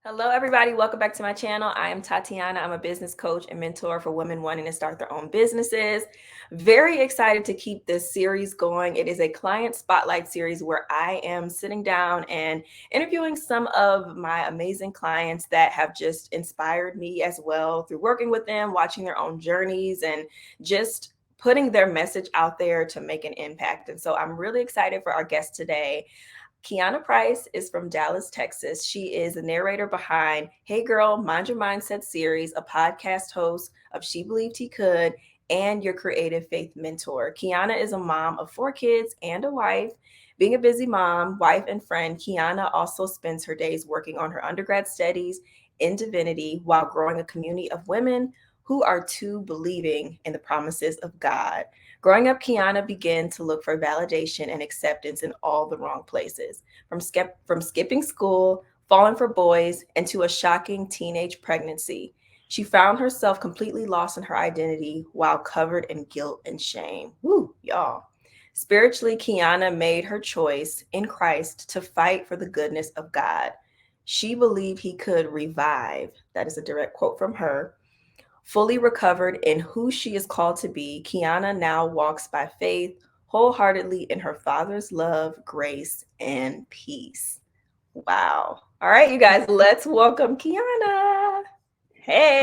Hello, everybody. Welcome back to my channel. I am Tatiana. I'm a business coach and mentor for women wanting to start their own businesses. Very excited to keep this series going. It is a client spotlight series where I am sitting down and interviewing some of my amazing clients that have just inspired me as well through working with them, watching their own journeys, and just putting their message out there to make an impact. And so I'm really excited for our guest today. Keanna Price is from Dallas, Texas. She is the narrator behind Hey Girl, Mind Your Mindset series, a podcast host of She Believed He Could, and your creative faith mentor. Keanna is a mom of 4 kids and a wife. Being a busy mom, wife, and friend, Keanna also spends her days working on her undergrad studies in Divinity while growing a community of women who are too believing in the promises of God. Growing up, Kiana began to look for validation and acceptance in all the wrong places, from skipping school, falling for boys, and to a shocking teenage pregnancy. She found herself completely lost in her identity while covered in guilt and shame. Woo, y'all. Spiritually, Kiana made her choice in Christ to fight for the goodness of God. She believed he could revive. That is a direct quote from her. Fully recovered in who she is called to be, Kiana now walks by faith, wholeheartedly in her Father's love, grace, and peace. Wow. All right, you guys, let's welcome Kiana. Hey.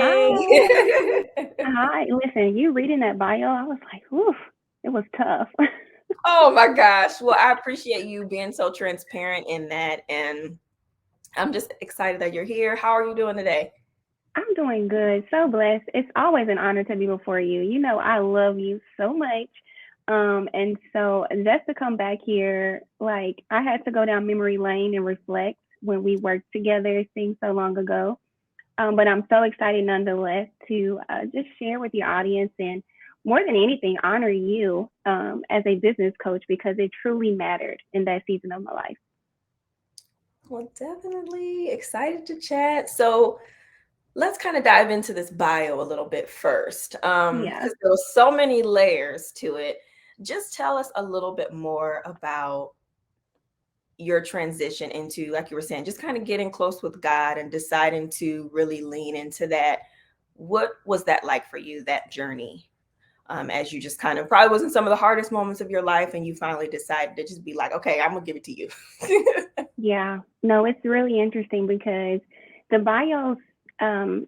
Hi. Hi. Listen, you reading that bio, I was like, oof, it was tough. Oh my gosh. Well, I appreciate you being so transparent in that. And I'm just excited that you're here. How are you doing today? I'm doing good. So blessed. It's always an honor to be before you. You know, I love you so much. And so just to come back here, like I had to go down memory lane and reflect when we worked together. It seems so long ago. But I'm so excited nonetheless to just share with your audience and more than anything, honor you as a business coach because it truly mattered in that season of my life. Well, definitely excited to chat. So, let's kind of dive into this bio a little bit first, Yeah. because there were so many layers to it. Just tell us a little bit more about your transition into, like you were saying, just kind of getting close with God and deciding to really lean into that. What was that like for you, that journey? As you just kind of probably wasn't some of the hardest moments of your life, and you finally decided to just be like, okay, I'm gonna give it to you. Yeah. No, it's really interesting because the bios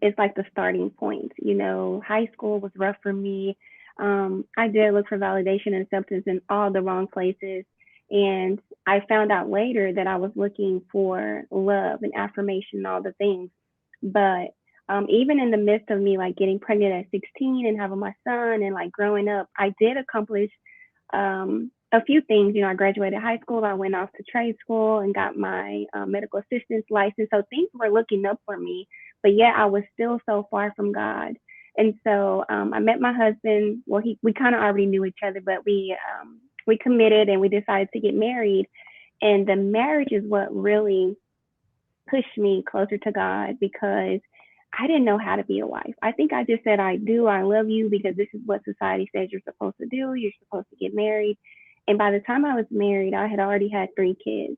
is like the starting point. You know, high school was rough for me. I did look for validation and acceptance in all the wrong places. And I found out later that I was looking for love and affirmation and all the things. But even in the midst of me like getting pregnant at 16 and having my son and like growing up, I did accomplish a few things. You know, I graduated high school, I went off to trade school and got my medical assistance license. So things were looking up for me, but yet I was still so far from God. And so I met my husband. Well, we kind of already knew each other, but we committed and we decided to get married. And the marriage is what really pushed me closer to God because I didn't know how to be a wife. I think I just said I do, I love you because this is what society says you're supposed to do. You're supposed to get married. And by the time I was married, I had already had 3 kids.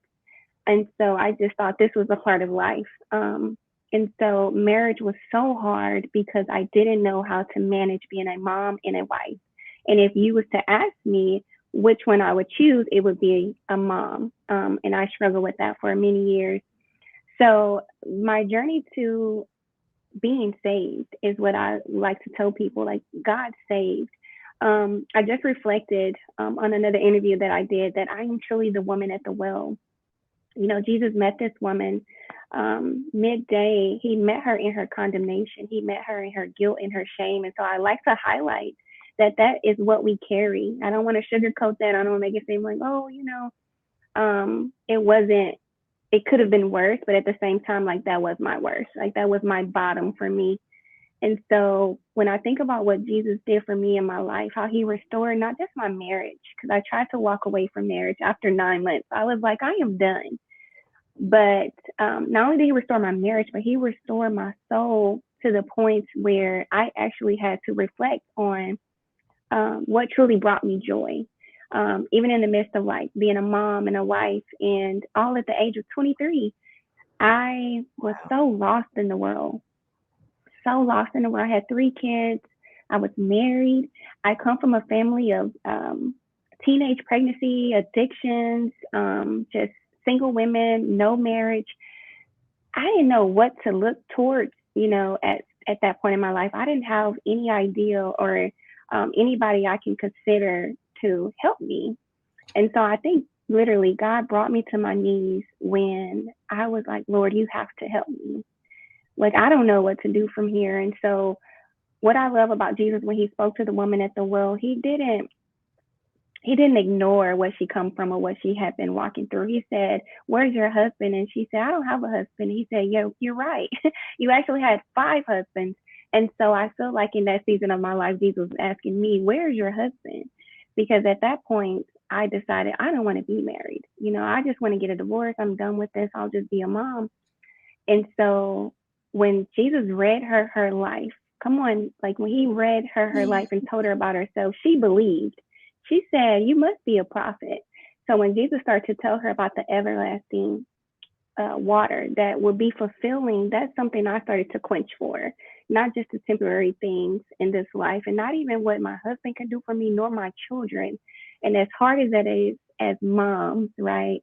And so I just thought this was a part of life. And so marriage was so hard because I didn't know how to manage being a mom and a wife. And if you was to ask me which one I would choose, it would be a mom. And I struggled with that for many years. So my journey to being saved is what I like to tell people. Like God saved. I just reflected on another interview that I did that I am truly the woman at the well. You know, Jesus met this woman midday. He met her in her condemnation. He met her in her guilt and her shame. And so I like to highlight that that is what we carry. I don't want to sugarcoat that. I don't want to make it seem like, oh, you know, it wasn't, it could have been worse, but at the same time, like that was my worst. Like that was my bottom for me. And so when I think about what Jesus did for me in my life, how he restored not just my marriage, because I tried to walk away from marriage after 9 months. I was like, I am done. But not only did he restore my marriage, but he restored my soul to the point where I actually had to reflect on what truly brought me joy. Even in the midst of like being a mom and a wife and all at the age of 23, I was Wow. so lost in the world, so lost in the world. I had 3 kids. I was married. I come from a family of teenage pregnancy, addictions, just single women, no marriage. I didn't know what to look towards, at that point in my life. I didn't have any idea or anybody I can consider to help me. And so I think literally God brought me to my knees when I was like, Lord, you have to help me. Like, I don't know what to do from here. And so, what I love about Jesus when he spoke to the woman at the well, he didn't ignore what she come from or what she had been walking through. He said, "Where's your husband?" And she said, "I don't have a husband." He said, "Yo, you're right. You actually had 5 husbands." And so I feel like in that season of my life, Jesus was asking me, "Where's your husband?" Because at that point, I decided I don't want to be married. I just want to get a divorce. I'm done with this. I'll just be a mom. And so when Jesus read her life, come on, like when he read her life and told her about herself, she believed. She said, "You must be a prophet." So when Jesus started to tell her about the everlasting water that will be fulfilling, that's something I started to quench for. Not just the temporary things in this life, and not even what my husband can do for me, nor my children. And as hard as that is, as moms, right?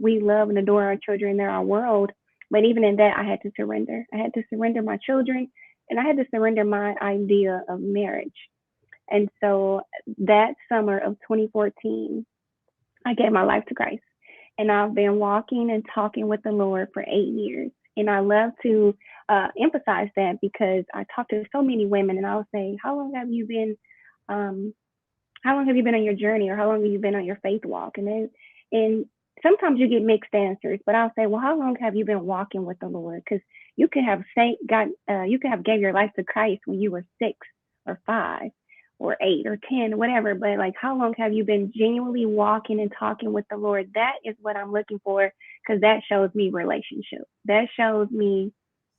We love and adore our children; they're our world. But even in that, I had to surrender. I had to surrender my children, and I had to surrender my idea of marriage. And so that summer of 2014, I gave my life to Christ. And I've been walking and talking with the Lord for 8 years. And I love to emphasize that because I talk to so many women and I'll say, um, how long have you been on your journey or how long have you been on your faith walk? And sometimes you get mixed answers, but I'll say, well, how long have you been walking with the Lord? Because you could have gave your life to Christ when you were 6 or 5 or 8 or 10, whatever. But like, how long have you been genuinely walking and talking with the Lord? That is what I'm looking for because that shows me relationship. That shows me,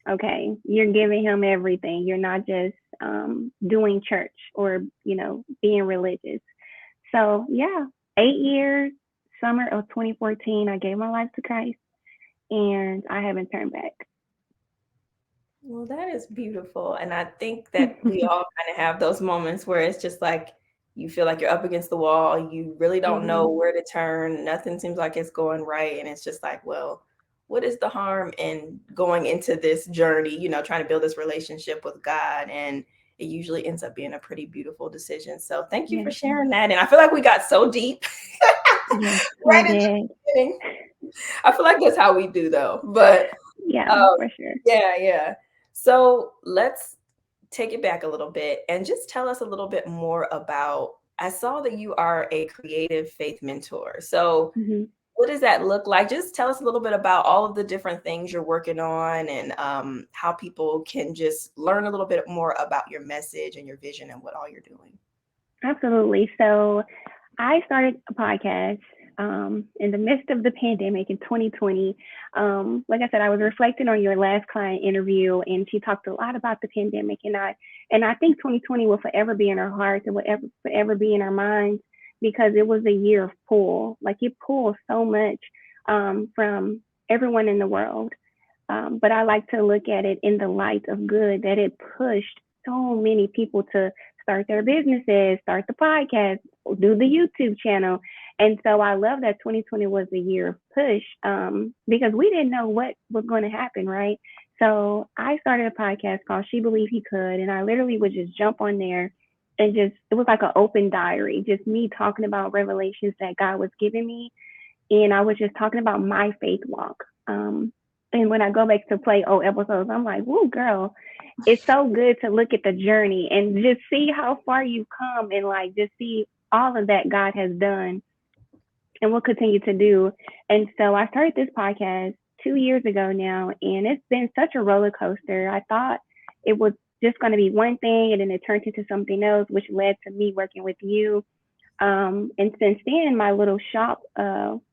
okay, you're giving him everything. You're not just doing church or, being religious. So, yeah, 8 years, summer of 2014, I gave my life to Christ and I haven't turned back. Well, that is beautiful. And I think that we all kind of have those moments where it's just like you feel like you're up against the wall. You really don't Mm-hmm. know where to turn. Nothing seems like it's going right. And it's just like, well, what is the harm in going into this journey, trying to build this relationship with God? And it usually ends up being a pretty beautiful decision. So thank you for Yes, sharing that. And I feel like we got so deep yes, we right into did. the beginning. I feel like that's how we do though. But Yeah, um, for sure. yeah, yeah. So let's take it back a little bit and just tell us a little bit more about. I saw that you are a creative faith mentor. So Mm-hmm. what does that look like? Just tell us a little bit about all of the different things you're working on and how people can just learn a little bit more about your message and your vision and what all you're doing. Absolutely. So I started a podcast in the midst of the pandemic in 2020. Like I said, I was reflecting on your last client interview, and she talked a lot about the pandemic, and I think 2020 will forever be in our hearts and will forever be in our minds because it was a year of pull. Like it pulls so much from everyone in the world. But I like to look at it in the light of good that it pushed so many people to start their businesses, start the podcast, do the YouTube channel. And so I love that 2020 was a year of push because we didn't know what was going to happen, right? So I started a podcast called She Believed He Could. And I literally would just jump on there and it was like an open diary, just me talking about revelations that God was giving me and I was just talking about my faith walk. And when I go back to play old episodes, I'm like, "Whoa, girl, it's so good to look at the journey and just see how far you've come, and like just see all of that God has done and will continue to do." And so I started this podcast 2 years ago now, and it's been such a roller coaster. I thought it was just going to be one thing, and then it turned into something else, which led to me working with you and since then, my little shop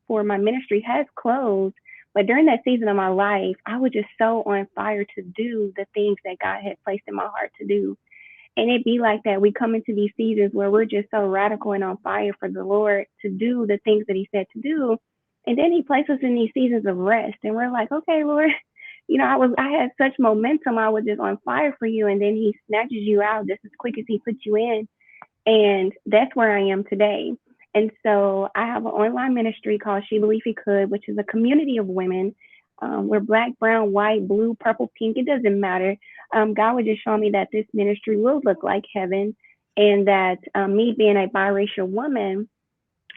for my ministry has closed. But during that season of my life, I was just so on fire to do the things that God had placed in my heart to do. And it be like that. We come into these seasons where we're just so radical and on fire for the Lord to do the things that He said to do. And then he placed us in these seasons of rest. And we're like, okay, Lord, I had such momentum. I was just on fire for you. And then he snatches you out just as quick as he puts you in. And that's where I am today. And so I have an online ministry called She Believed He Could, which is a community of women. We're black, brown, white, blue, purple, pink. It doesn't matter. God would just show me that this ministry will look like heaven, and that me being a biracial woman,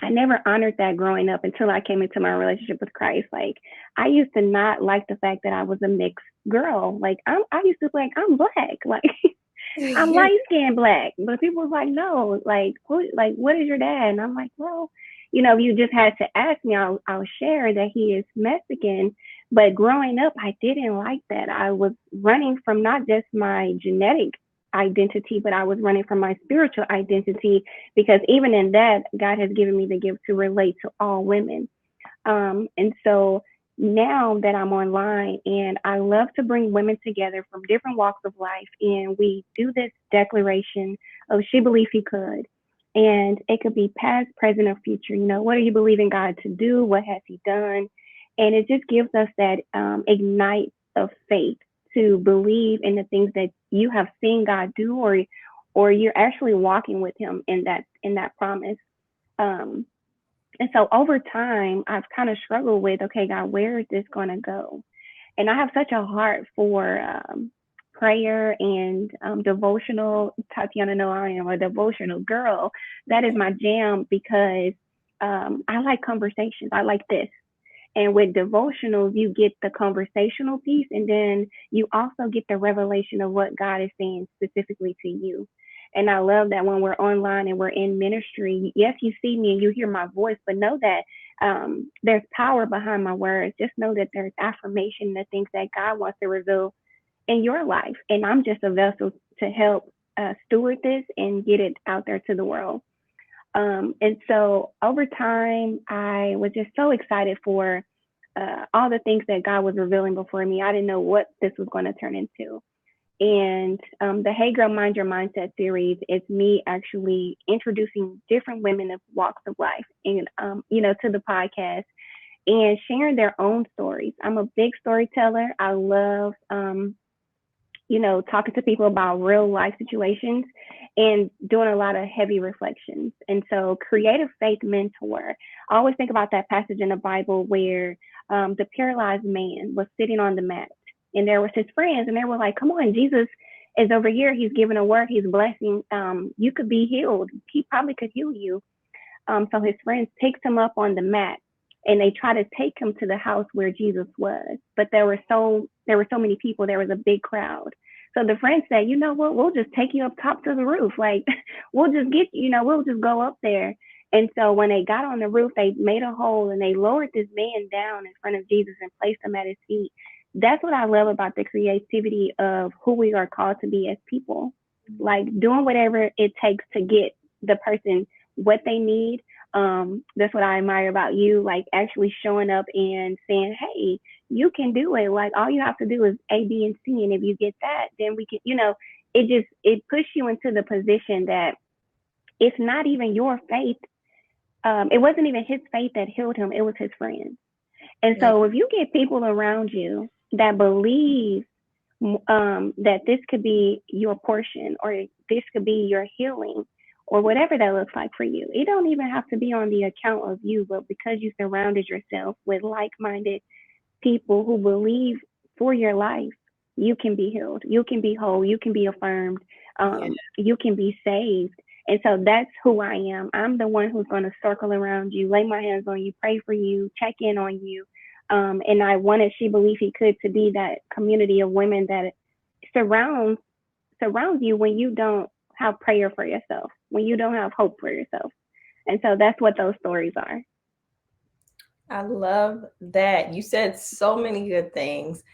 I never honored that growing up until I came into my relationship with Christ. Like, I used to not like the fact that I was a mixed girl. Like, I used to be like, I'm black. Like, I'm You're light skinned black. But people was like, no, what is your dad? And I'm like, well, if you just had to ask me, I'll share that he is Mexican. But growing up, I didn't like that. I was running from not just my genetic identity, but I was running from my spiritual identity, because even in that, God has given me the gift to relate to all women. And so now that I'm online, and I love to bring women together from different walks of life, and we do this declaration of She Believed He Could. And it could be past, present, or future. What do you believe in God to do? What has He done? And it just gives us that ignite of faith to believe in the things that you have seen God do, or you're actually walking with Him in that promise. Um, and so over time, I've kind of struggled with, okay, God, where is this going to go? And I have such a heart for prayer and devotional. Tatiana, know I am a devotional girl. That is my jam, because I like conversations. I like this. And with devotionals, you get the conversational piece, and then you also get the revelation of what God is saying specifically to you. And I love that when we're online and we're in ministry, yes, you see me and you hear my voice, but know that there's power behind my words. Just know that there's affirmation, the things that God wants to reveal in your life. And I'm just a vessel to help steward this and get it out there to the world. And so over time, I was just so excited for all the things that God was revealing before me. I didn't know what this was going to turn into. And the Hey Girl Mind Your Mindset series is me actually introducing different women of walks of life, and to the podcast, and sharing their own stories. I'm a big storyteller. I love talking to people about real life situations and doing a lot of heavy reflections. And so, creative faith mentor. I always think about that passage in the Bible where the paralyzed man was sitting on the mat, and there was his friends, and they were like, "Come on, Jesus is over here. He's giving a word. He's blessing. You could be healed. He probably could heal you." So his friends picked him up on the mat, and they tried to take him to the house where Jesus was. But there were so many people. There was a big crowd. So the friends said, "You know what? We'll just take you up top to the roof. Like, we'll just we'll just go up there." And so when they got on the roof, they made a hole and they lowered this man down in front of Jesus and placed him at his feet. That's what I love about the creativity of who we are called to be as people. Like, doing whatever it takes to get the person what they need. That's what I admire about you, like actually showing up and saying, "Hey, you can do it. Like, all you have to do is A, B, and C. And if you get that, then we can, it pushes you into the position that it's not even your faith. It wasn't even his faith that healed him. It was his friends. And so if you get people around you that believe that this could be your portion, or this could be your healing, or whatever that looks like for you. It don't even have to be on the account of you, but because you surrounded yourself with like-minded people who believe for your life, you can be healed, you can be whole, you can be affirmed, you can be saved. And so that's who I am. I'm the one who's going to circle around you, lay my hands on you, pray for you, check in on you. And I wanted She Believed He Could to be that community of women that surrounds you when you don't have prayer for yourself, when you don't have hope for yourself. And so that's what those stories are. I love that. You said so many good things.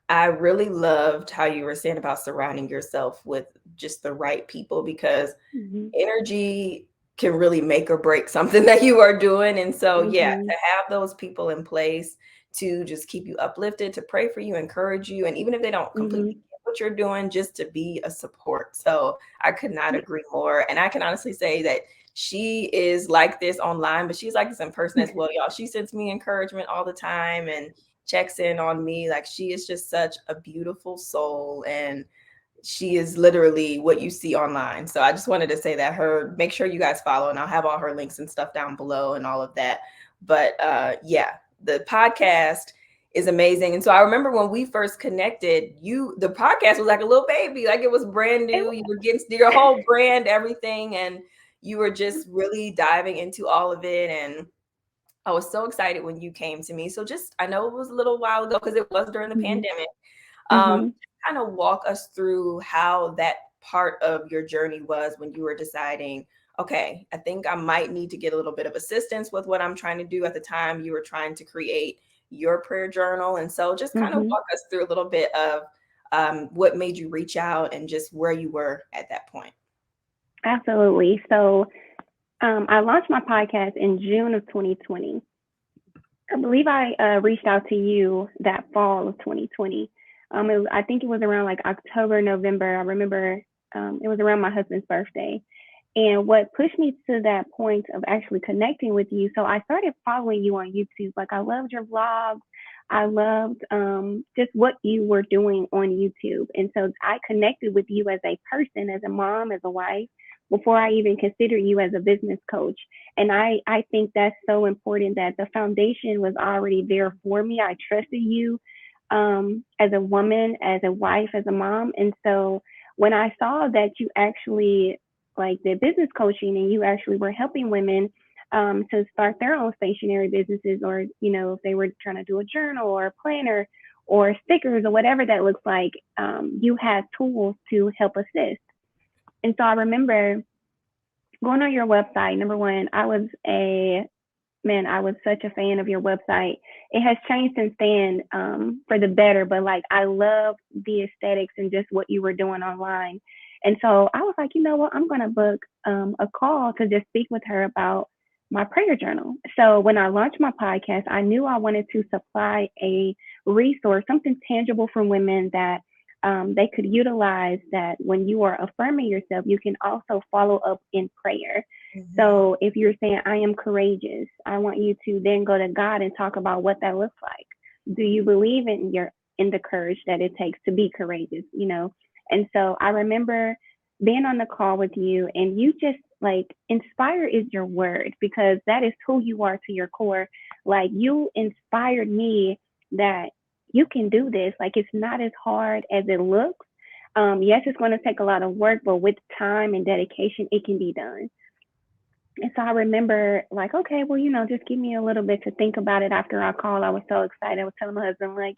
I really loved how you were saying about surrounding yourself with just the right people, because Mm-hmm. energy can really make or break something that you are doing. And so, yeah, Mm-hmm. to have those people in place to just keep you uplifted, to pray for you, encourage you, and even if they don't completely Mm-hmm. get what you're doing, just to be a support. So I could not agree more. And I can honestly say that she is like this online, but she's like this in person as well, y'all. She sends me encouragement all the time and checks in on me. Like, she is just such a beautiful soul, and she is literally what you see online. So I just wanted to say that, her, make sure you guys follow, and I'll have all her links and stuff down below and all of that. But yeah, the podcast is amazing. And so I remember when we first connected, the podcast was like a little baby, like it was brand new. You were getting your whole brand, everything, and you were just really diving into all of it. And I was so excited when you came to me. So just, I know it was a little while ago because it was during the Mm-hmm. pandemic. Mm-hmm. Kind of walk us through how that part of your journey was when you were deciding, okay, I think I might need to get a little bit of assistance with what I'm trying to do. At the time, you were trying to create your prayer journal. And so just kind of Mm-hmm. walk us through a little bit of what made you reach out and just where you were at that point. Absolutely. So I launched my podcast in June of 2020. I believe I reached out to you that fall of 2020. I think it was around like October, November. I remember it was around my husband's birthday. And what pushed me to that point of actually connecting with you, so I started following you on YouTube. Like, I loved your vlogs. I loved just what you were doing on YouTube. And so I connected with you as a person, as a mom, as a wife, before I even considered you as a business coach. And I think that's so important, that the foundation was already there for me. I trusted you as a woman, as a wife, as a mom. And so when I saw that you actually like the business coaching and you actually were helping women to start their own stationary businesses, or, you know, if they were trying to do a journal or a planner or stickers or whatever that looks like, you had tools to help assist. And so I remember going on your website. Number one, I was such a fan of your website. It has changed since then for the better, but like I love the aesthetics and just what you were doing online. And so I was like, you know what, I'm going to book a call to just speak with her about my prayer journal. So when I launched my podcast, I knew I wanted to supply a resource, something tangible for women that they could utilize, that when you are affirming yourself, you can also follow up in prayer. Mm-hmm. So if you're saying, I am courageous, I want you to then go to God and talk about what that looks like. Do you believe in the courage that it takes to be courageous, you know? And so I remember being on the call with you, and you just like, inspire is your word, because that is who you are to your core. Like, you inspired me that you can do this. Like, it's not as hard as it looks. Yes, it's going to take a lot of work, but with time and dedication, it can be done. And so I remember, like, okay, well, you know, just give me a little bit to think about it after our call. I was so excited. I was telling my husband, like,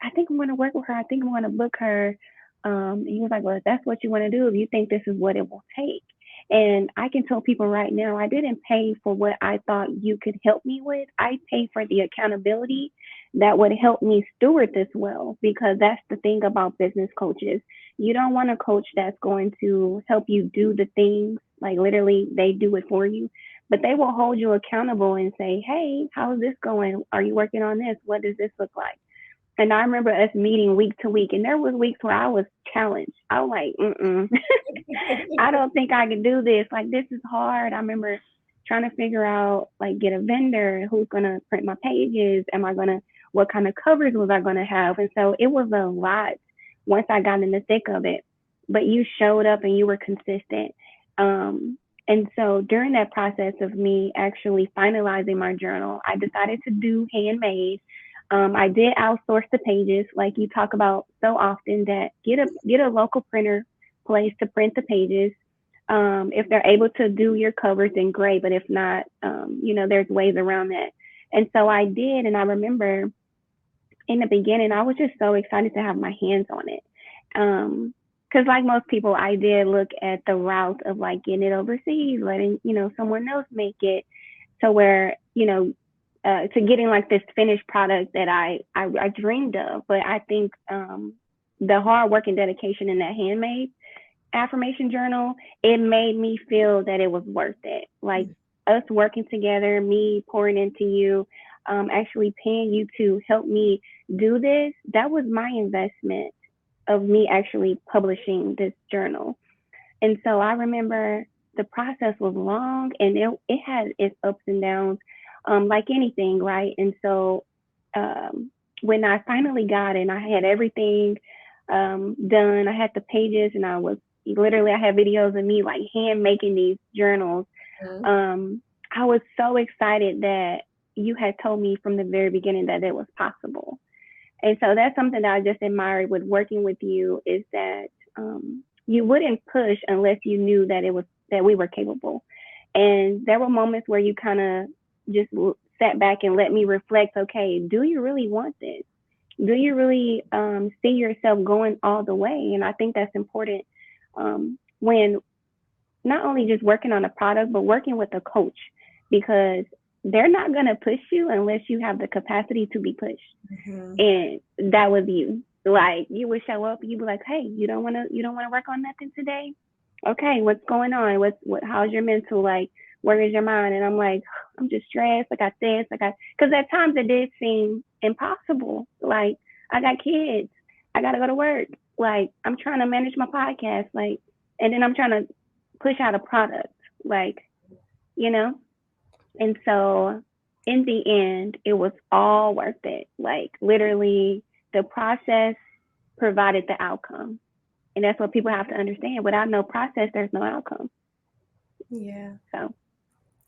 I think I'm going to work with her. I think I'm going to book her. And he was like, well, if that's what you want to do, if you think this is what it will take. And I can tell people right now, I didn't pay for what I thought you could help me with. I paid for the accountability that would help me steward this well, because that's the thing about business coaches. You don't want a coach that's going to help you do the things, like literally they do it for you, but they will hold you accountable and say, hey, how's this going? Are you working on this? What does this look like? And I remember us meeting week to week, and there was weeks where I was challenged. I was like, I don't think I can do this. Like, this is hard. I remember trying to figure out, like, get a vendor who's going to print my pages. What kind of covers was I going to have? And so it was a lot once I got in the thick of it. But you showed up and you were consistent. And so during that process of me actually finalizing my journal, I decided to do handmade. I did outsource the pages, like you talk about so often, that get a local printer place to print the pages. If they're able to do your covers, then great. But if not, you know, there's ways around that. And so I did. And I remember in the beginning, I was just so excited to have my hands on it. Because like most people, I did look at the route of like getting it overseas, letting, you know, someone else make it, to where, you know, to getting like this finished product that I dreamed of. But I think the hard work and dedication in that handmade affirmation journal, it made me feel that it was worth it. Like, us working together, me pouring into you, actually paying you to help me do this, that was my investment of me actually publishing this journal. And so I remember the process was long, and it had its ups and downs, like anything, right? And so when I finally got it, and I had everything done. I had the pages, and I had videos of me like hand making these journals. Mhm. I was so excited that you had told me from the very beginning that it was possible. And so that's something that I just admired with working with you, is that you wouldn't push unless you knew that we were capable. And there were moments where you kind of just sat back and let me reflect. Okay, do you really want this? Do you really see yourself going all the way? And I think that's important when not only just working on a product, but working with a coach, because they're not going to push you unless you have the capacity to be pushed. Mhm. And that was you. Like, you would show up, you'd be like, hey, you don't want to work on nothing today? Okay, what's going on? How's your mental? Like, where is your mind? And I'm like, I'm just stressed. I got this. Because at times it did seem impossible. Like, I got kids. I got to go to work. Like, I'm trying to manage my podcast. Like, and then I'm trying to push out a product. Like, you know? And so in the end, it was all worth it. Like, literally, the process provided the outcome. And that's what people have to understand. Without no process, there's no outcome. Yeah. So,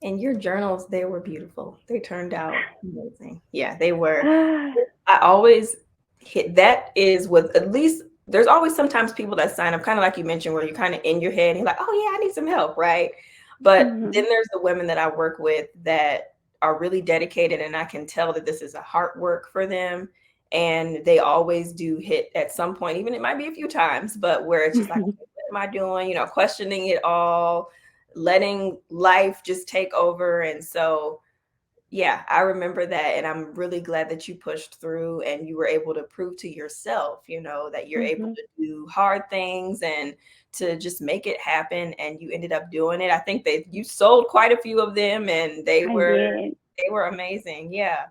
And your journals, they were beautiful. They turned out amazing. Yeah, they were. ah, I always hit that is with at least there's always sometimes people that sign up, kind of like you mentioned, where you're kind of in your head and you're like, oh yeah, I need some help, right? But then mm-hmm, there's the women that I work with that are really dedicated, and I can tell that this is a hard work for them. And they always do hit at some point, even it might be a few times, but where it's just like, okay, what am I doing? You know, questioning it all, letting life just take over. And so yeah, I remember that. And I'm really glad that you pushed through and you were able to prove to yourself, you know, that you're able mm-hmm. to do hard things and to just make it happen. And you ended up doing it. I think that you sold quite a few of them and I did. they were amazing. Yeah,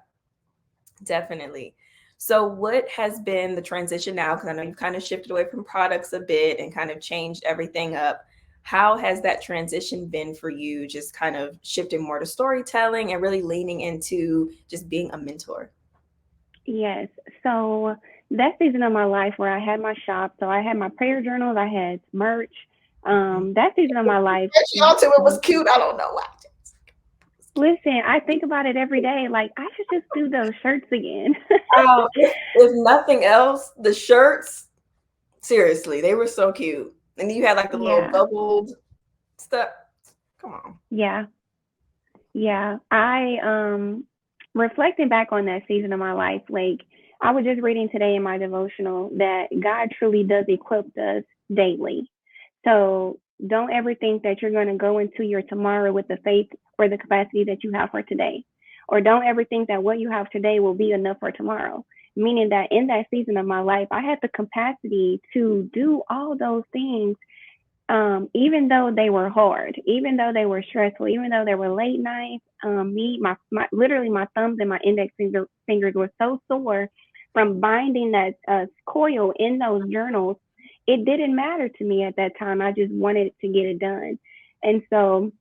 definitely. So what has been the transition now? Because I know you've kind of shifted away from products a bit and kind of changed everything up. How has that transition been for you? Just kind of shifting more to storytelling and really leaning into just being a mentor. Yes. So, that season of my life where I had my shop, so I had my prayer journals, I had merch. Mhm. That season of my life, Y'all too, it was cute. I don't know why. listen, I think about it every day. Like, I should just do those shirts again. If nothing else, the shirts, seriously, they were so cute. And then you had like the little Yeah. bubbled stuff. Come on. Yeah. Yeah, I reflecting back on that season of my life, like, I was just reading today in my devotional that God truly does equip us daily. So don't ever think that you're going to go into your tomorrow with the faith or the capacity that you have for today. Or don't ever think that what you have today will be enough for tomorrow. Meaning that in that season of my life, I had the capacity to do all those things, even though they were hard, even though they were stressful, even though they were late nights. My literally my thumbs and my fingers were so sore from binding that coil in those journals. It didn't matter to me at that time. I just wanted to get it done. And so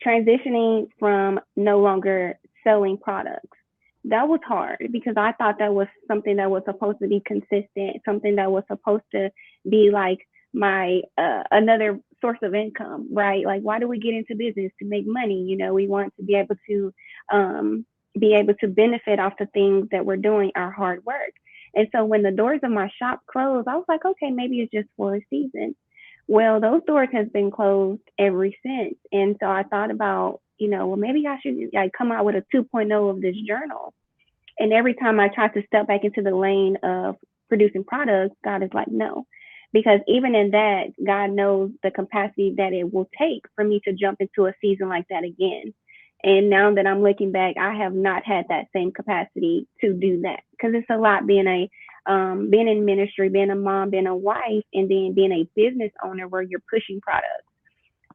transitioning from no longer selling products, that was hard because I thought that was something that was supposed to be consistent, something that was supposed to be like my another source of income, right? Like, why do we get into business? To make money. You know, we want to be able to benefit off the things that we're doing, our hard work. And so when the doors of my shop closed, I was like, okay, maybe it's just for a season. Well, those doors has been closed ever since. And so I thought about, well, maybe I should like come out with a 2.0 of this journal. And every time I try to step back into the lane of producing products, God is like, no. Because even in that, God knows the capacity that it will take for me to jump into a season like that again. And now that I'm looking back, I have not had that same capacity to do that because it's a lot being in ministry, being a mom, being a wife, and then being a business owner where you're pushing products.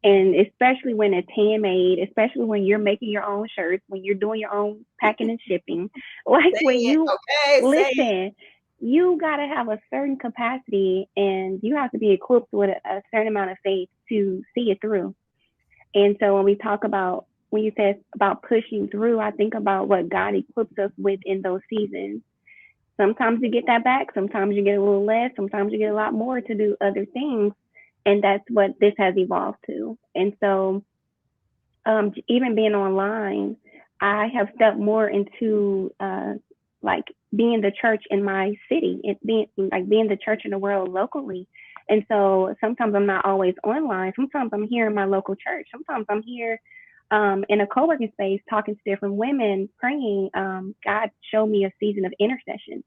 And especially when it's handmade, especially when you're making your own shirts, when you're doing your own packing and shipping, like Say when it. you Okay, say it. listen, you got to have a certain capacity and you have to be equipped with a certain amount of faith to see it through. And so when you said about pushing through, I think about what God equips us with in those seasons. Sometimes you get that back, sometimes you get a little less, sometimes you get a lot more to do other things. And that's what this has evolved to. And so, even being online, I have stepped more into like being the church in my city, being the church in the world locally. And so sometimes I'm not always online. Sometimes I'm here in my local church. Sometimes I'm here in a co-working space talking to different women, praying. God showed me a season of intercession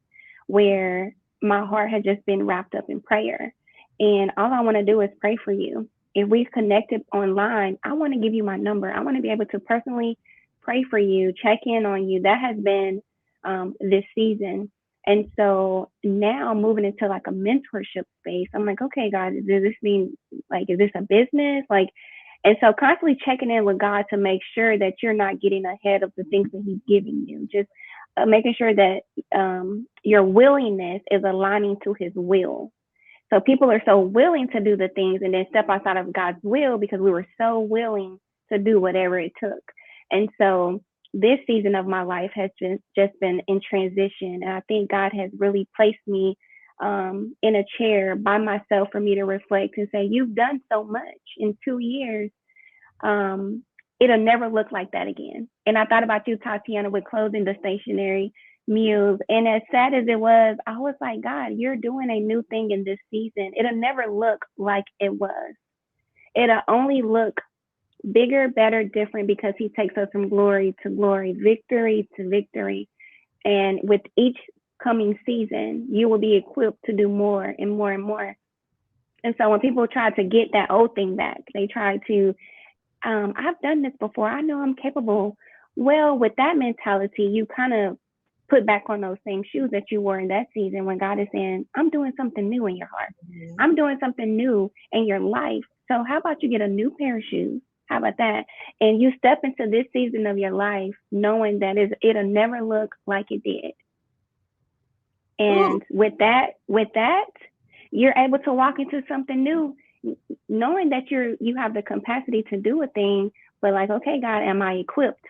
where my heart had just been wrapped up in prayer. And all I want to do is pray for you. If we've connected online, I want to give you my number. I want to be able to personally pray for you, check in on you. That has been this season. And so now moving into like a mentorship space, I'm like, okay, God, does this mean like, is this a business? Like, and so constantly checking in with God to make sure that you're not getting ahead of the things that He's giving you. Just making sure that your willingness is aligning to His will. So people are so willing to do the things and then step outside of God's will because we were so willing to do whatever it took. And so this season of my life has just been in transition. And I think God has really placed me in a chair by myself for me to reflect and say, you've done so much in 2 years. It'll never look like that again. And I thought about you, Tatiana, with closing the stationery Muse. And as sad as it was, I was like, God, you're doing a new thing in this season. It'll never look like it was. It'll only look bigger, better, different because He takes us from glory to glory, victory to victory. And with each coming season, you will be equipped to do more and more and more. And so when people try to get that old thing back, they try to, I've done this before. I know I'm capable. Well, with that mentality, you kind of put back on those same shoes that you wore in that season when God is saying, I'm doing something new in your heart. Mm-hmm. I'm doing something new in your life. So how about you get a new pair of shoes? How about that? And you step into this season of your life knowing that it'll never look like it did. And with that, you're able to walk into something new, knowing that you have the capacity to do a thing, but like, okay, God, am I equipped?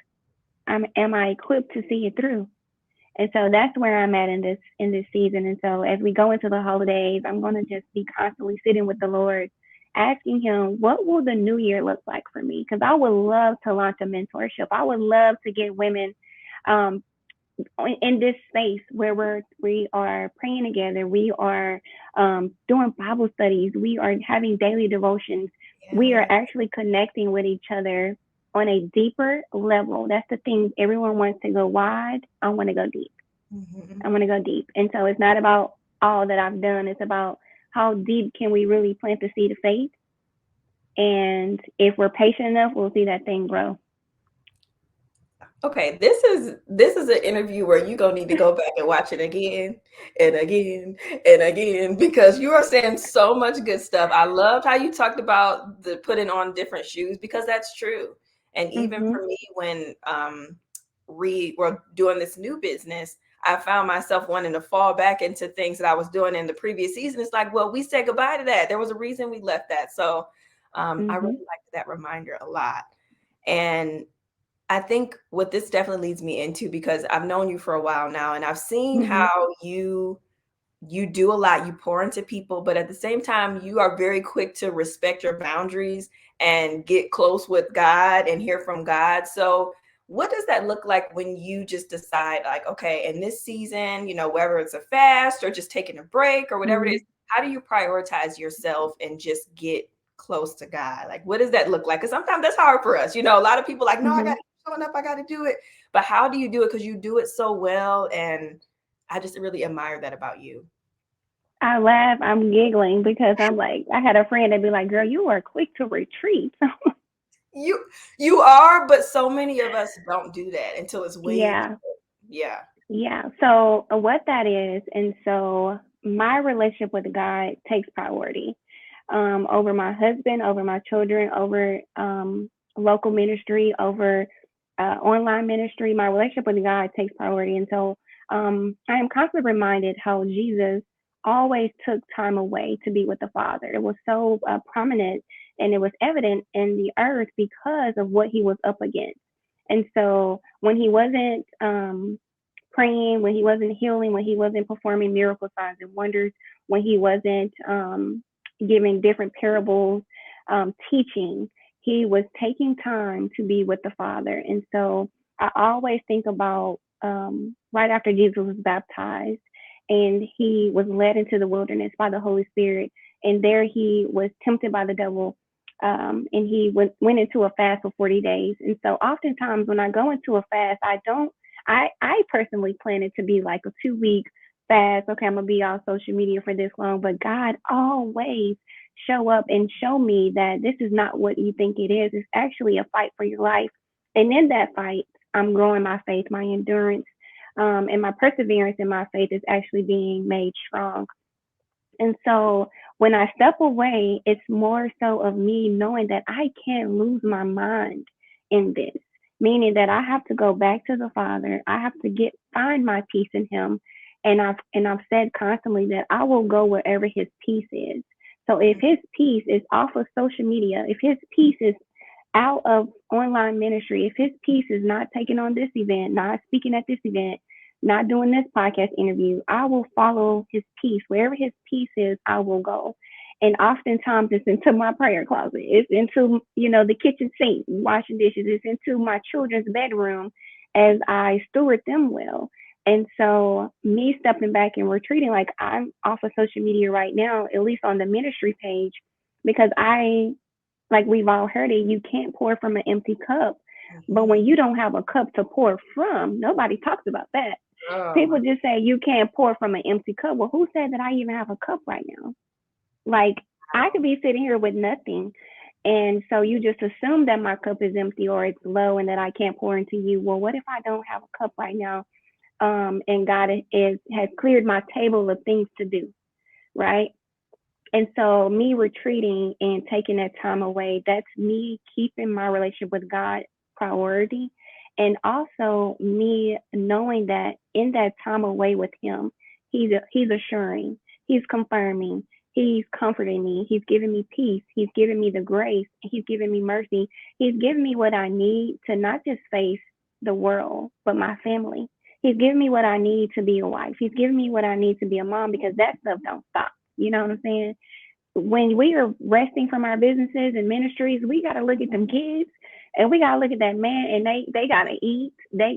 Am I equipped to see it through? And so that's where I'm at in this season. And so as we go into the holidays, I'm going to just be constantly sitting with the Lord, asking Him, what will the new year look like for me? Because I would love to launch a mentorship. I would love to get women in this space where we are praying together. We are doing Bible studies. We are having daily devotions. Yeah. We are actually connecting with each other on a deeper level. That's the thing. Everyone wants to go wide. I want to go deep. Mm-hmm. I want to go deep. And so it's not about all that I've done. It's about how deep can we really plant the seed of faith. And if we're patient enough, we'll see that thing grow. Okay, this is an interview where you're gonna need to go back and watch it again and again and again because you are saying so much good stuff. I loved how you talked about the putting on different shoes because that's true. And even for me, when we were doing this new business, I found myself wanting to fall back into things that I was doing in the previous season. It's like, well, we said goodbye to that. There was a reason we left that. So I really liked that reminder a lot. And I think what this definitely leads me into, because I've known you for a while now and I've seen how you do a lot, you pour into people, but at the same time, you are very quick to respect your boundaries and get close with God and hear from God. So what does that look like when you just decide like, okay, in this season, whether it's a fast or just taking a break or whatever it is, how do you prioritize yourself and just get close to God? Like, what does that look like? Because sometimes that's hard for us. A lot of people like, no, I got to showing up, I got to do it. But how do you do it? Because you do it so well. And I just really admire that about you. I laugh, I'm giggling because I'm like, I had a friend that'd be like, girl, you are quick to retreat. You are, but so many of us don't do that until it's way yeah. So what that is, and so my relationship with God takes priority over my husband, over my children, over local ministry, over online ministry. My relationship with God takes priority, and so I am constantly reminded how Jesus always took time away to be with the Father. It was so prominent and it was evident in the earth because of what he was up against. And so when he wasn't praying, when he wasn't healing, when he wasn't performing miracle signs and wonders, when he wasn't giving different parables, teaching, he was taking time to be with the Father. And so I always think about right after Jesus was baptized and he was led into the wilderness by the Holy Spirit. And there he was tempted by the devil. And he went into a fast for 40 days. And so oftentimes when I go into a fast, I personally plan it to be like a 2-week fast. Okay, I'm going to be on social media for this long. But God always show up and show me that this is not what you think it is. It's actually a fight for your life. And in that fight, I'm growing my faith, my endurance, and my perseverance in my faith is actually being made strong. And so when I step away, it's more so of me knowing that I can't lose my mind in this, meaning that I have to go back to the Father. I have to find my peace in Him. And I've said constantly that I will go wherever His peace is. So if His peace is off of social media, if His peace is out of online ministry, if His peace is not taking on this event, not speaking at this event, not doing this podcast interview, I will follow His peace. Wherever His peace is, I will go. And oftentimes it's into my prayer closet. It's into, the kitchen sink, washing dishes. It's into my children's bedroom as I steward them well. And so me stepping back and retreating, like I'm off of social media right now, at least on the ministry page, because like we've all heard it, you can't pour from an empty cup. But when you don't have a cup to pour from, nobody talks about that. People just say you can't pour from an empty cup. Well, who said that I even have a cup right now? Like I could be sitting here with nothing. And so you just assume that my cup is empty or it's low and that I can't pour into you. Well, what if I don't have a cup right now? And God has cleared my table of things to do, right? And so me retreating and taking that time away, that's me keeping my relationship with God priority. And also me knowing that in that time away with Him, He's assuring, He's confirming, He's comforting me, He's giving me peace, He's giving me the grace, He's giving me mercy, He's giving me what I need to not just face the world, but my family. He's giving me what I need to be a wife. He's giving me what I need to be a mom, because that stuff don't stop. You know what I'm saying? When we are resting from our businesses and ministries, we got to look at them kids and we got to look at that man, and they got to eat. They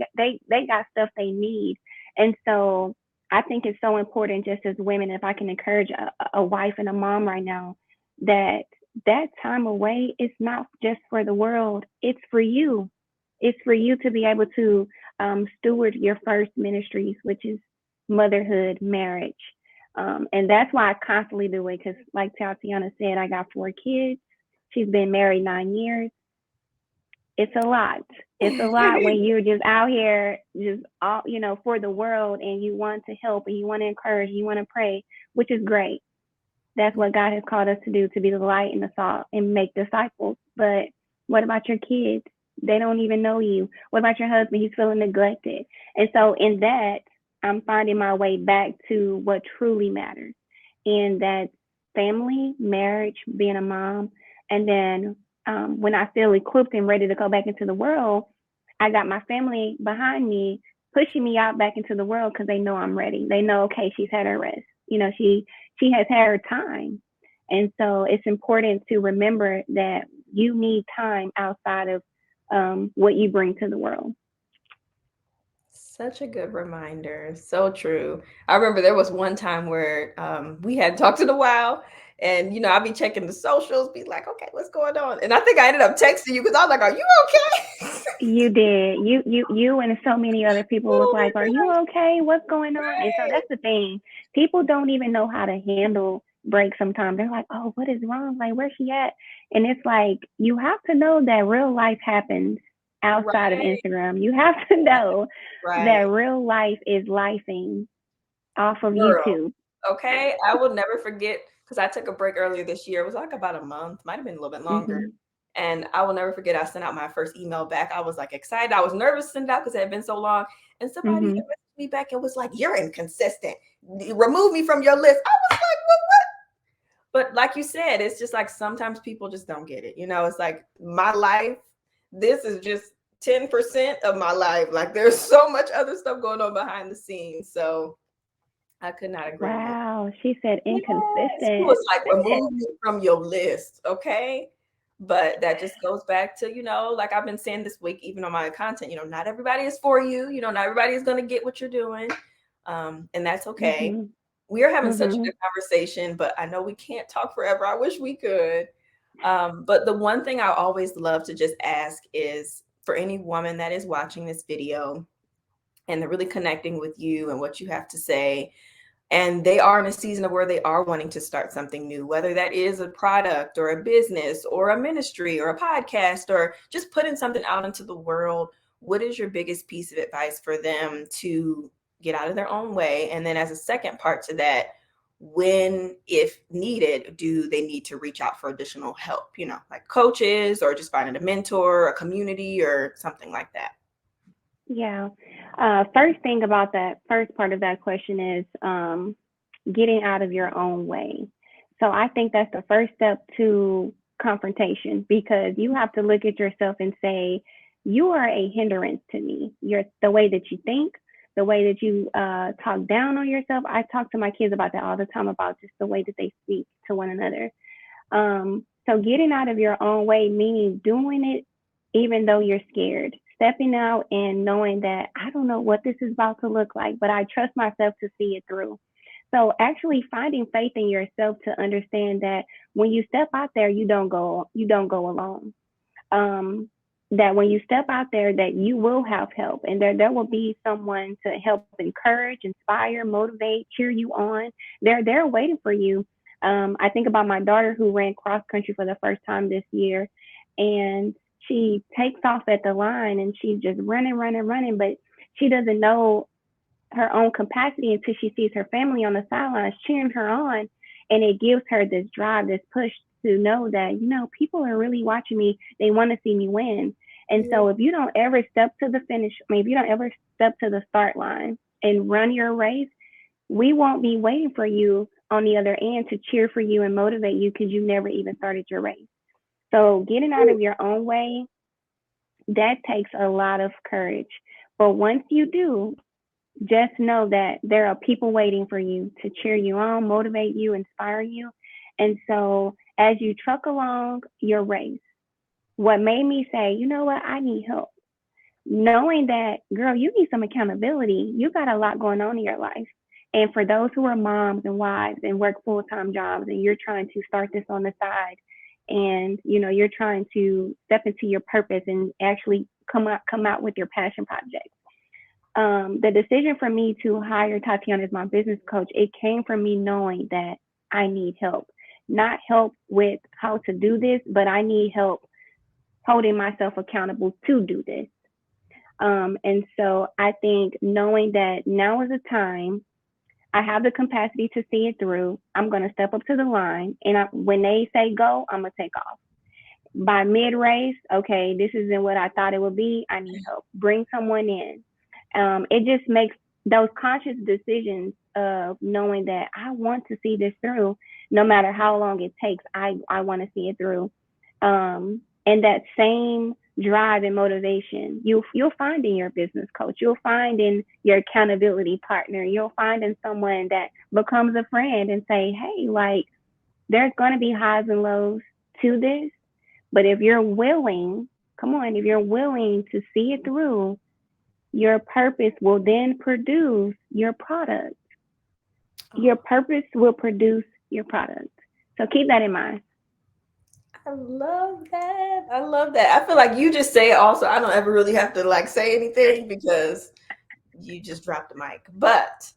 got stuff they need. And so I think it's so important, just as women, if I can encourage a wife and a mom right now, that time away is not just for the world. It's for you. It's for you to be able to steward your first ministries, which is motherhood, marriage. And that's why I constantly do it, because like Tatiana said, I got 4 kids. She's been married 9 years. It's a lot. It's a lot when you're just out here, just all, for the world, and you want to help and you want to encourage, you want to pray, which is great. That's what God has called us to do, to be the light and the salt and make disciples. But what about your kids? They don't even know you. What about your husband? He's feeling neglected. And so in that, I'm finding my way back to what truly matters. And that's family, marriage, being a mom. And then when I feel equipped and ready to go back into the world, I got my family behind me, pushing me out back into the world, because they know I'm ready. They know, okay, she's had her rest. She has had her time. And so it's important to remember that you need time outside of what you bring to the world. Such a good reminder. So true. I remember there was one time where we hadn't talked in a while, and I'd be checking the socials, be like, okay, what's going on? And I think I ended up texting you because I was like, are you okay? You did. You and so many other people was like, are you okay? What's going on? Right. And so that's the thing. People don't even know how to handle breaks sometimes. They're like, oh, what is wrong? Like, where's she at? And it's like, you have to know that real life happens outside of Instagram. You have to know that real life is lifing off of YouTube. Okay. I will never forget, because I took a break earlier this year. It was like about a month, might have been a little bit longer. Mm-hmm. And I will never forget, I sent out my first email back. I was like excited. I was nervous to send it out because it had been so long. And somebody messaged me back and was like, you're inconsistent. Remove me from your list. I was like, well, what? but like you said, it's just like sometimes people just don't get it. It's like my life, this is just 10% of my life. Like there's so much other stuff going on behind the scenes. So I could not agree more. Wow, she said Yes. It inconsistent. was like remove me from your list, okay? But that just goes back to, like I've been saying this week, even on my content, not everybody is for you. Not everybody is going to get what you're doing. And that's okay. Mhm. We are having such a Mhm. good conversation, but I know we can't talk forever. I wish we could. But the one thing I always love to just ask is for any woman that is watching this video and they're really connecting with you and what you have to say, and they are in a season of where they are wanting to start something new, whether that is a product or a business or a ministry or a podcast or just putting something out into the world. What is your biggest piece of advice for them to get out of their own way? And then as a second part to that, when, if needed, do they need to reach out for additional help, like coaches or just finding a mentor, a community or something like that? Yeah. First thing about that first part of that question is getting out of your own way. So I think that's the first step to confrontation because you have to look at yourself and say, you are a hindrance to me. You're the way that you think, the way that you talk down on yourself. I talk to my kids about that all the time about just the way that they speak to one another. So getting out of your own way, meaning doing it even though you're scared, stepping out and knowing that I don't know what this is about to look like, but I trust myself to see it through. So actually finding faith in yourself to understand that when you step out there, you don't go alone. Um, that when you step out there, that you will have help, and there will be someone to help encourage, inspire, motivate, cheer you on. They're waiting for you. I think about my daughter who ran cross country for the first time this year, and she takes off at the line and she's just running, running, running, but she doesn't know her own capacity until she sees her family on the sidelines cheering her on. And it gives her this drive, this push to know that, people are really watching me. They want to see me win. And Yeah. so if you don't ever step to the finish, I mean, if you don't ever step to the start line and run your race, we won't be waiting for you on the other end to cheer for you and motivate you because you never even started your race. So getting out of your own way, that takes a lot of courage. But once you do, just know that there are people waiting for you to cheer you on, motivate you, inspire you. And so as you truck along your race, what made me say, you know what, I need help. Knowing that, girl, you need some accountability. You got a lot going on in your life. And for those who are moms and wives and work full-time jobs and you're trying to start this on the side and you're trying to step into your purpose and actually come out with your passion project, the decision for me to hire Tatiana as my business coach, it came from me knowing that I need help. Not help with how to do this, but I need help holding myself accountable to do this. And so I think knowing that now is the time, I have the capacity to see it through. I'm going to step up to the line. And when they say go, I'm going to take off. By mid race, okay, this isn't what I thought it would be. I need help. Bring someone in. It just makes those conscious decisions of knowing that I want to see this through, no matter how long it takes. I want to see it through, and that same drive and motivation you'll find in your business coach. You'll find in your accountability partner. You'll find in someone that becomes a friend and say, hey, like there's going to be highs and lows to this, but if you're willing, come on, if you're willing to see it through, your purpose will then produce your product. Your Oh, purpose will produce your product. So keep that in mind. I love that. I love that. I feel like you just say it also. I don't ever really have to like say anything because you just dropped the mic. But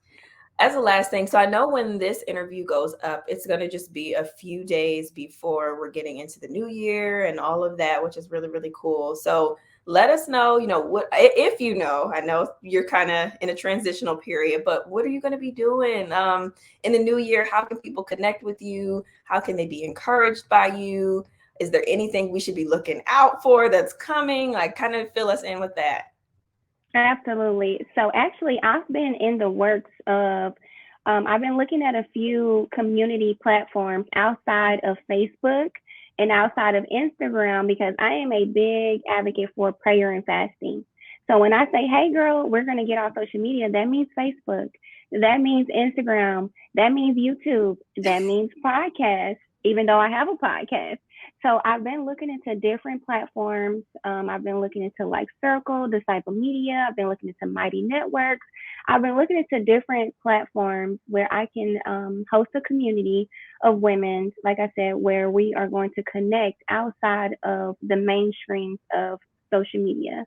as a last thing, so I know when this interview goes up, it's going to just be a few days before we're getting into the new year and all of that, which is really, really cool. So let us know, what, if I know you're kind of in a transitional period, but what are you going to be doing in the new year? How can people connect with you? How can they be encouraged by you? Is there anything we should be looking out for that's coming? Like, kind of fill us in with that. Absolutely. So actually, I've been in the works of I've been looking at a few community platforms outside of Facebook and outside of Instagram because I am a big advocate for prayer and fasting. So when I say, hey, girl, we're going to get off social media, that means Facebook, that means Instagram, that means YouTube, that means podcast, even though I have a podcast. So I've been looking into different platforms. I've been looking into like Circle, Disciple Media. I've been looking into Mighty Networks. I've been looking into different platforms where I can host a community of women, like I said, where we are going to connect outside of the mainstreams of social media.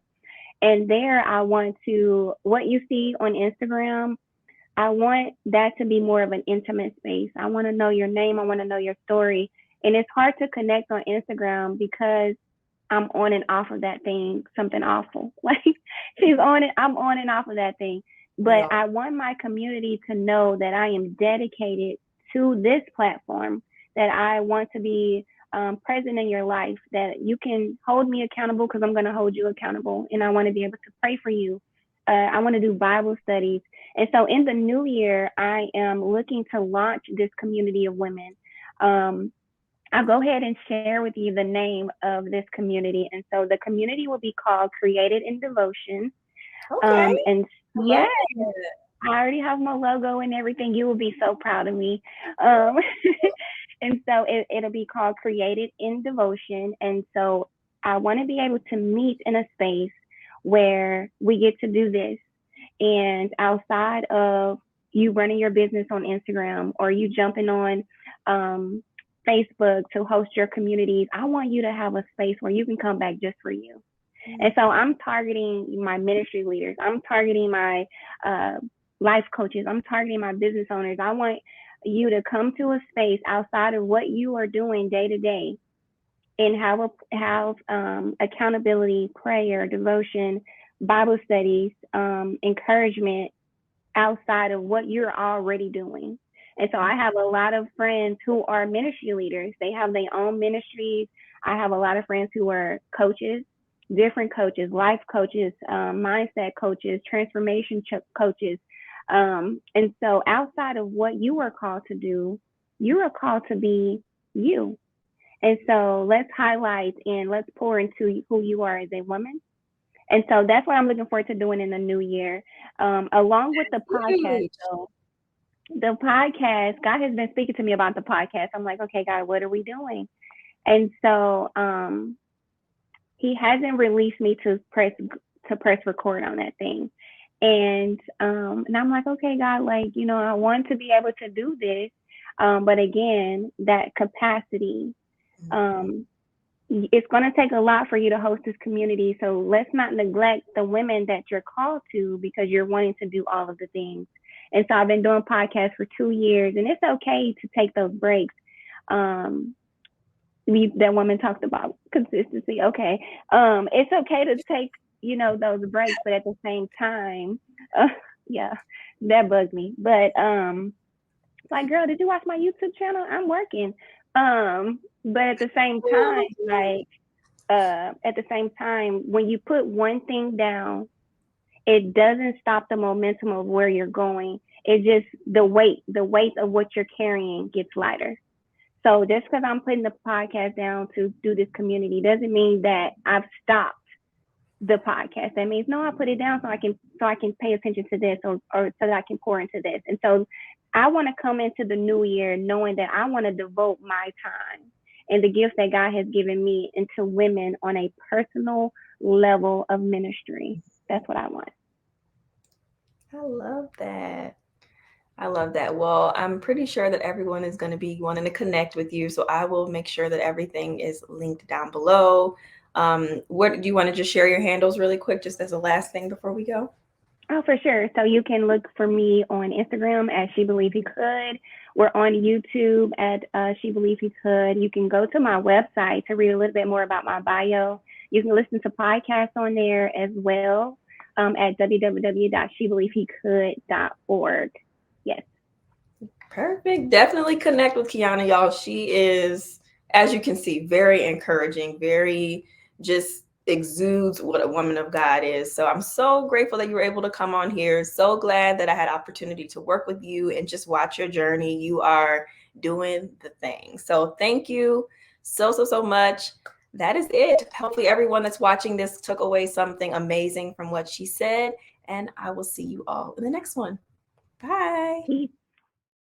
And there, I want to, what you see on Instagram, I want that to be more of an intimate space. I want to know your name. I want to know your story. And it's hard to connect on Instagram because I'm on and off of that thing, something awful. Like she's on it, I'm on and off of that thing. But Yeah. I want my community to know that I am dedicated to this platform, that I want to be present in your life, that you can hold me accountable because I'm going to hold you accountable. And I want to be able to pray for you. I want to do Bible studies. And so in the new year, I am looking to launch this community of women. I'll go ahead and share with you the name of this community. And so the community will be called Created in Devotion. Okay. And I yeah, love it. I already have my logo and everything. You will be so proud of me. Um, and so it'll be called Created in Devotion. And so I want to be able to meet in a space where we get to do this. And outside of you running your business on Instagram or you jumping on um, Facebook to host your communities, I want you to have a space where you can come back just for you. And so I'm targeting my ministry leaders. I'm targeting my uh, life coaches. I'm targeting my business owners. I want you to come to a space outside of what you are doing day to day and have accountability, prayer, devotion, Bible studies, encouragement outside of what you're already doing. And so I have a lot of friends who are ministry leaders. They have their own ministries. I have a lot of friends who are coaches, different coaches, life coaches, mindset coaches, transformation coaches. And so outside of what you are called to do, you are called to be you. And so let's highlight and let's pour into who you are as a woman. And so that's what I'm looking forward to doing in the new year. Along with the podcast, Huge. though, the podcast, God has been speaking to me about the podcast. I'm like, okay, God, what are we doing? And so he hasn't released me to press record on that thing. And I'm like, okay, God, like, I want to be able to do this. But again, that capacity, um, it's going to take a lot for you to host this community. So let's not neglect the women that you're called to because you're wanting to do all of the things. And so I've been doing podcasts for 2 years, and it's okay to take those breaks. That woman talked about consistency. Okay. It's okay to take, those breaks, but at the same time, uh, yeah, that bugs me. But like, girl, did you watch my YouTube channel? I'm working. But at the same time, like, at the same time, when you put one thing down, it doesn't stop the momentum of where you're going. It just the weight of what you're carrying gets lighter. So just because I'm putting the podcast down to do this community doesn't mean that I've stopped the podcast. That means no, I put it down so I can pay attention to this or so that I can pour into this. And so I want to come into the new year knowing that I want to devote my time and the gifts that God has given me into women on a personal level of ministry. That's what I want. I love that. I love that. Well, I'm pretty sure that everyone is going to be wanting to connect with you. So I will make sure that everything is linked down below. What do you want to just share your handles really quick, just as a last thing before we go? Oh, for sure. So you can look for me on Instagram at She Believe He Could. We're on YouTube at She Believe He Could. You can go to my website to read a little bit more about my bio. You can listen to podcasts on there as well at www.shebelievehecould.org. Yes. Perfect. Definitely connect with Kiana, y'all. She is, as you can see, very encouraging, very just exudes what a woman of God is. So I'm so grateful that you were able to come on here. So glad that I had opportunity to work with you and just watch your journey. You are doing the thing. So thank you so much. That is it. Hopefully everyone that's watching this took away something amazing from what she said. And I will see you all in the next one. Bye.